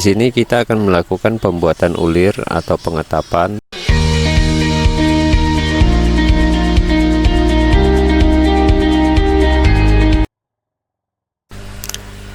Di sini kita akan melakukan pembuatan ulir atau pengetapan.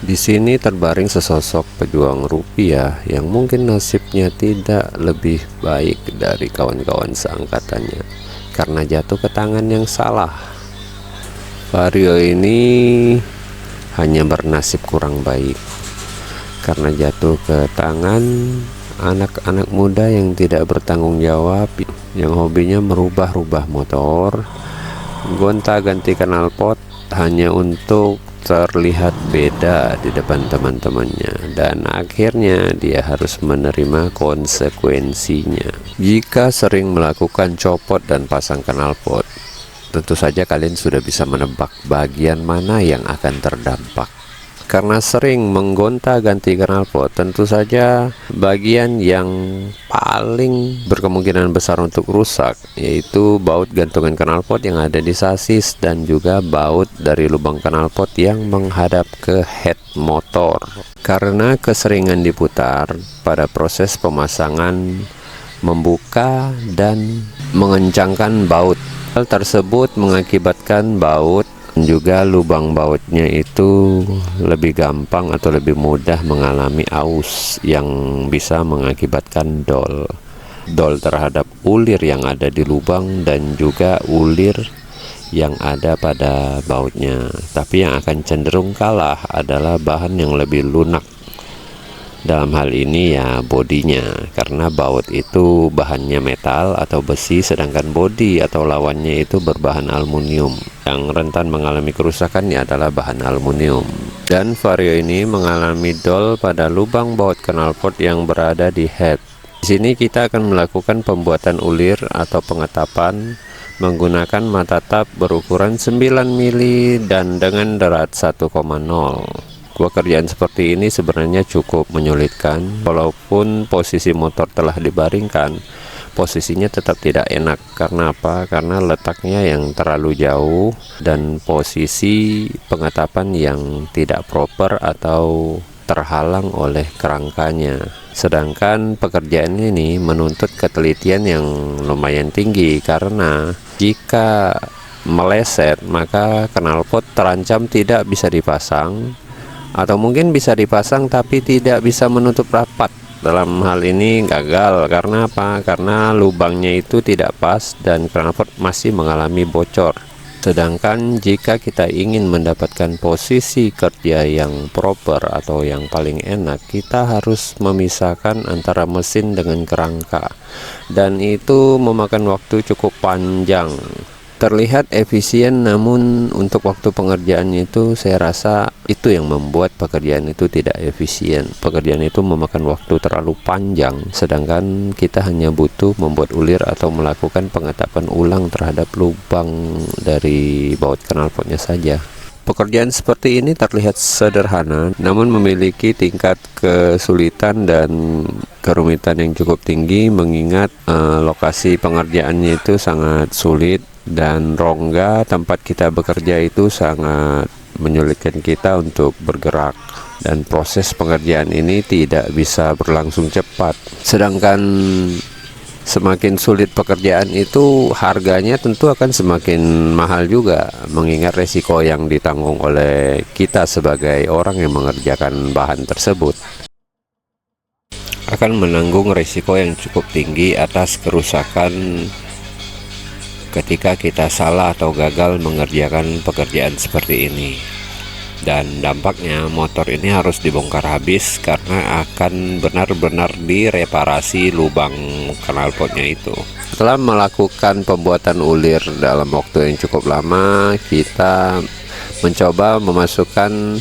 Di sini terbaring sesosok pejuang rupiah yang mungkin nasibnya tidak lebih baik dari kawan-kawan seangkatannya karena jatuh ke tangan yang salah. Vario ini hanya bernasib kurang baik karena jatuh ke tangan anak-anak muda yang tidak bertanggung jawab, yang hobinya merubah-rubah motor, gonta-ganti knalpot hanya untuk terlihat beda di depan teman-temannya, dan akhirnya dia harus menerima konsekuensinya. Jika sering melakukan copot dan pasang knalpot, tentu saja kalian sudah bisa menebak bagian mana yang akan terdampak. Karena sering menggonta-ganti knalpot, tentu saja bagian yang paling berkemungkinan besar untuk rusak yaitu baut gantungan knalpot yang ada di sasis dan juga baut dari lubang knalpot yang menghadap ke head motor. Karena keseringan diputar pada proses pemasangan, membuka dan mengencangkan baut, hal tersebut mengakibatkan baut juga lubang bautnya itu lebih gampang atau lebih mudah mengalami aus yang bisa mengakibatkan dol terhadap ulir yang ada di lubang dan juga ulir yang ada pada bautnya. Tapi yang akan cenderung kalah adalah bahan yang lebih lunak. Dalam hal ini ya bodinya, karena baut itu bahannya metal atau besi, sedangkan bodi atau lawannya itu berbahan aluminium. Yang rentan mengalami kerusakan ini adalah bahan aluminium. Dan Vario ini mengalami dol pada lubang baut knalpot yang berada di head. Di sini kita akan melakukan pembuatan ulir atau pengetapan menggunakan mata tap berukuran 9 mili dan dengan derat 1,0. Pekerjaan seperti ini sebenarnya cukup menyulitkan, walaupun posisi motor telah dibaringkan, posisinya tetap tidak enak. Karena apa? Karena letaknya yang terlalu jauh dan posisi pengetapan yang tidak proper atau terhalang oleh kerangkanya. Sedangkan pekerjaan ini menuntut ketelitian yang lumayan tinggi, karena jika meleset maka knalpot terancam tidak bisa dipasang, atau mungkin bisa dipasang tapi tidak bisa menutup rapat. Dalam hal ini gagal. Karena apa? Karena lubangnya itu tidak pas dan knalpot masih mengalami bocor. Sedangkan jika kita ingin mendapatkan posisi kerja yang proper atau yang paling enak, kita harus memisahkan antara mesin dengan kerangka, dan itu memakan waktu cukup panjang. Terlihat efisien, namun untuk waktu pengerjaannya itu saya rasa itu yang membuat pekerjaan itu tidak efisien. Pekerjaan itu memakan waktu terlalu panjang, sedangkan kita hanya butuh membuat ulir atau melakukan pengetapan ulang terhadap lubang dari baut knalpotnya saja. Pekerjaan seperti ini terlihat sederhana, namun memiliki tingkat kesulitan dan kerumitan yang cukup tinggi, mengingat lokasi pengerjaannya itu sangat sulit dan rongga tempat kita bekerja itu sangat menyulitkan kita untuk bergerak, dan proses pengerjaan ini tidak bisa berlangsung cepat. Sedangkan semakin sulit pekerjaan itu, harganya tentu akan semakin mahal juga, mengingat resiko yang ditanggung oleh kita sebagai orang yang mengerjakan bahan tersebut akan menanggung resiko yang cukup tinggi atas kerusakan ketika kita salah atau gagal mengerjakan pekerjaan seperti ini. Dan dampaknya motor ini harus dibongkar habis karena akan benar-benar direparasi lubang knalpotnya itu. Setelah melakukan pembuatan ulir dalam waktu yang cukup lama, kita mencoba memasukkan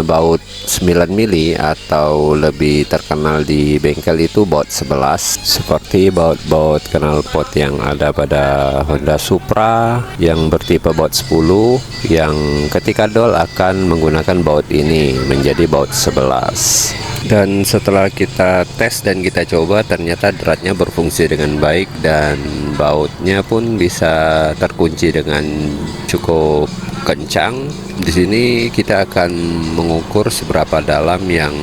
baut 9 mili atau lebih terkenal di bengkel itu baut 11, seperti baut-baut knalpot yang ada pada Honda Supra yang bertipe baut 10, yang ketika dol akan menggunakan baut ini menjadi baut 11. Dan setelah kita tes dan kita coba, ternyata deratnya berfungsi dengan baik dan bautnya pun bisa terkunci dengan cukup kencang. Di sini kita akan mengukur seberapa dalam yang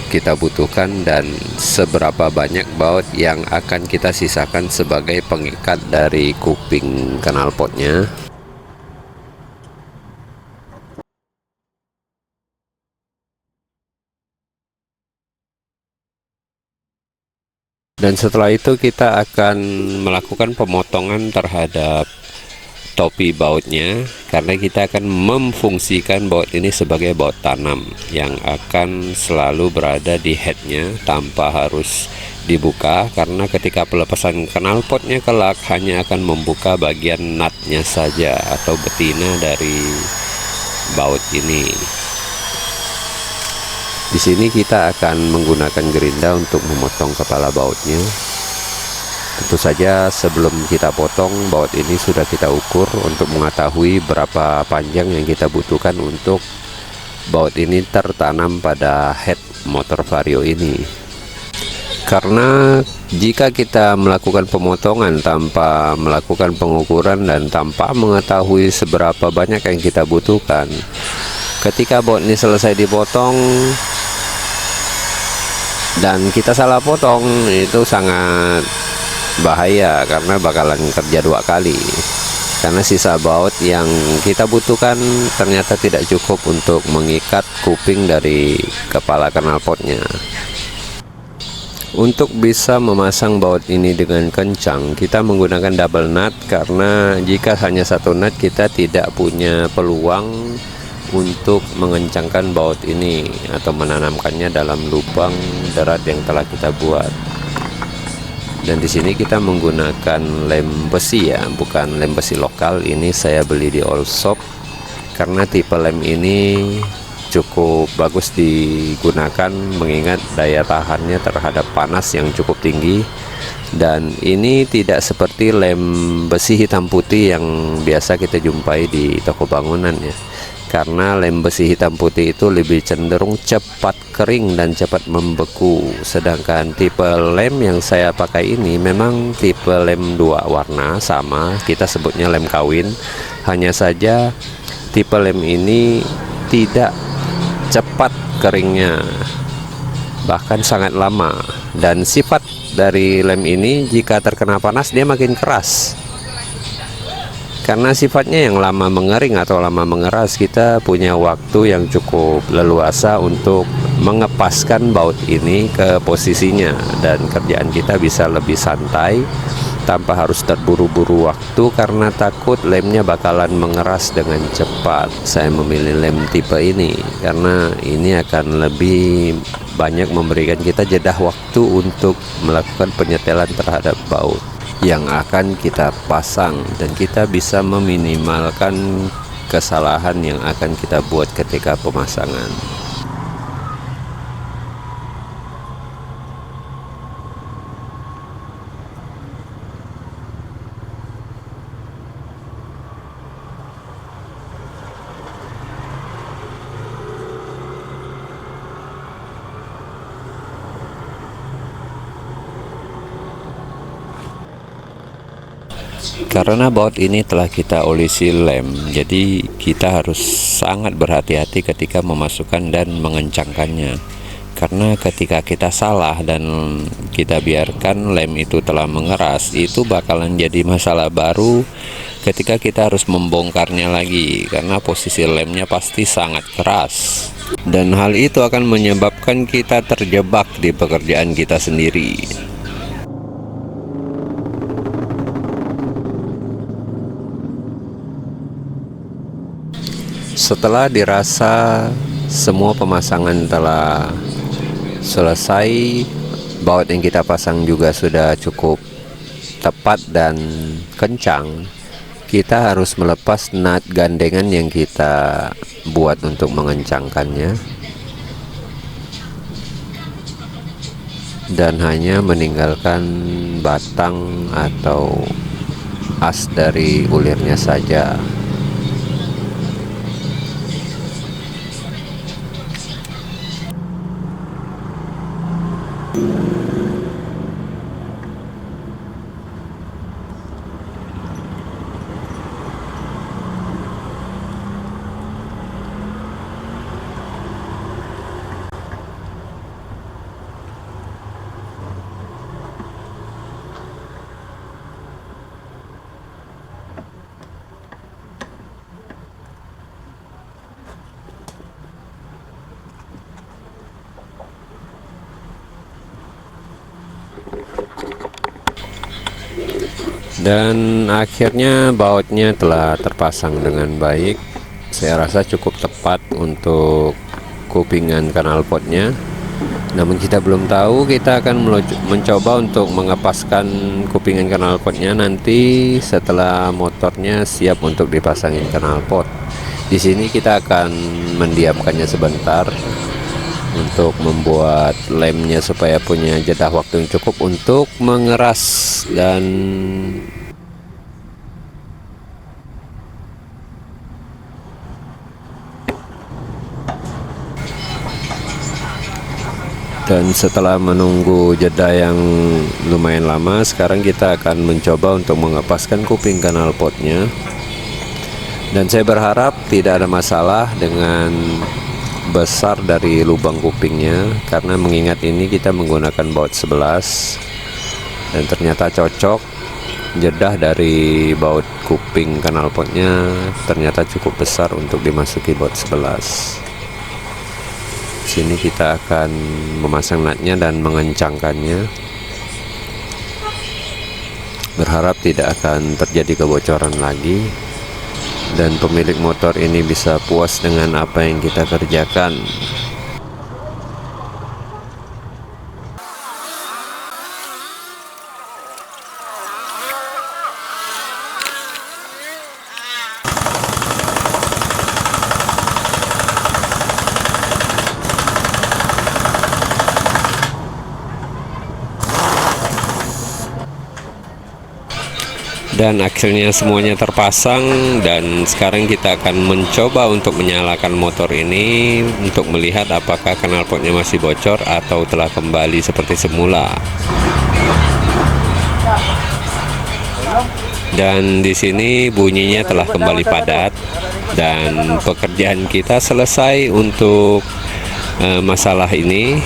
kita butuhkan dan seberapa banyak baut yang akan kita sisakan sebagai pengikat dari kuping knalpotnya. Dan setelah itu kita akan melakukan pemotongan terhadap topi bautnya, karena kita akan memfungsikan baut ini sebagai baut tanam yang akan selalu berada di headnya tanpa harus dibuka, karena ketika pelepasan knalpotnya kelak hanya akan membuka bagian nutnya saja atau betina dari baut ini. Di sini kita akan menggunakan gerinda untuk memotong kepala bautnya. Tentu saja sebelum kita potong, baut ini sudah kita ukur untuk mengetahui berapa panjang yang kita butuhkan untuk baut ini tertanam pada head motor vario ini. Karena jika kita melakukan pemotongan tanpa melakukan pengukuran dan tanpa mengetahui seberapa banyak yang kita butuhkan, ketika baut ini selesai dipotong dan kita salah potong, itu sangat bahaya karena bakalan kerja 2 kali, karena sisa baut yang kita butuhkan ternyata tidak cukup untuk mengikat kuping dari kepala knalpotnya. Untuk bisa memasang baut ini dengan kencang, kita menggunakan double nut, karena jika hanya satu nut kita tidak punya peluang untuk mengencangkan baut ini atau menanamkannya dalam lubang darat yang telah kita buat. Dan di sini kita menggunakan lem besi ya, bukan lem besi lokal. Ini saya beli di all shop karena tipe lem ini cukup bagus digunakan mengingat daya tahannya terhadap panas yang cukup tinggi. Dan ini tidak seperti lem besi hitam putih yang biasa kita jumpai di toko bangunan ya. Karena lem besi hitam putih itu lebih cenderung cepat kering dan cepat membeku, sedangkan tipe lem yang saya pakai ini memang tipe lem 2 warna, sama kita sebutnya lem kawin. Hanya saja tipe lem ini tidak cepat keringnya, bahkan sangat lama. Dan sifat dari lem ini, jika terkena panas dia makin keras. Karena sifatnya yang lama mengering atau lama mengeras, kita punya waktu yang cukup leluasa untuk mengepaskan baut ini ke posisinya, dan kerjaan kita bisa lebih santai tanpa harus terburu-buru waktu karena takut lemnya bakalan mengeras dengan cepat. Saya memilih lem tipe ini karena ini akan lebih banyak memberikan kita jeda waktu untuk melakukan penyetelan terhadap baut yang akan kita pasang, dan kita bisa meminimalkan kesalahan yang akan kita buat ketika pemasangan. Karena baut ini telah kita olesi lem, jadi kita harus sangat berhati-hati ketika memasukkan dan mengencangkannya. Karena ketika kita salah dan kita biarkan lem itu telah mengeras, itu bakalan jadi masalah baru ketika kita harus membongkarnya lagi, karena posisi lemnya pasti sangat keras. Dan hal itu akan menyebabkan kita terjebak di pekerjaan kita sendiri. Setelah dirasa semua pemasangan telah selesai, baut yang kita pasang juga sudah cukup tepat dan kencang, kita harus melepas nut gandengan yang kita buat untuk mengencangkannya, dan hanya meninggalkan batang atau as dari ulirnya saja. Dan akhirnya bautnya telah terpasang dengan baik. Saya rasa cukup tepat untuk kupingan knalpotnya. Namun kita belum tahu, kita akan mencoba untuk mengepaskan kupingan knalpotnya nanti setelah motornya siap untuk dipasangin knalpot. Di sini kita akan mendiamkannya sebentar untuk membuat lemnya supaya punya jeda waktu yang cukup untuk mengeras dan setelah menunggu jeda yang lumayan lama, sekarang kita akan mencoba untuk mengepaskan kuping knalpotnya. Dan saya berharap tidak ada masalah dengan besar dari lubang kupingnya, karena mengingat ini kita menggunakan baut 11 dan ternyata cocok. Jedah dari baut kuping knalpotnya ternyata cukup besar untuk dimasuki baut 11. Sini kita akan memasang nutnya dan mengencangkannya. Berharap tidak akan terjadi kebocoran lagi dan pemilik motor ini bisa puas dengan apa yang kita kerjakan. Dan akhirnya semuanya terpasang, dan sekarang kita akan mencoba untuk menyalakan motor ini untuk melihat apakah knalpotnya masih bocor atau telah kembali seperti semula. Dan di sini bunyinya telah kembali padat dan pekerjaan kita selesai untuk masalah ini.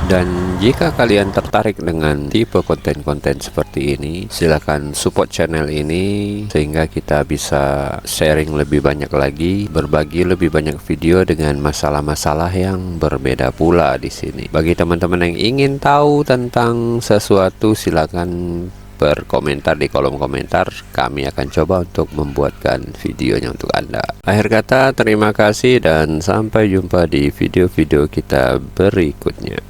Dan jika kalian tertarik dengan tipe konten-konten seperti ini, silahkan support channel ini sehingga kita bisa sharing lebih banyak lagi, berbagi lebih banyak video dengan masalah-masalah yang berbeda pula di sini. Bagi teman-teman yang ingin tahu tentang sesuatu, silahkan berkomentar di kolom komentar. Kami akan coba untuk membuatkan videonya untuk Anda. Akhir kata, terima kasih dan sampai jumpa di video-video kita berikutnya.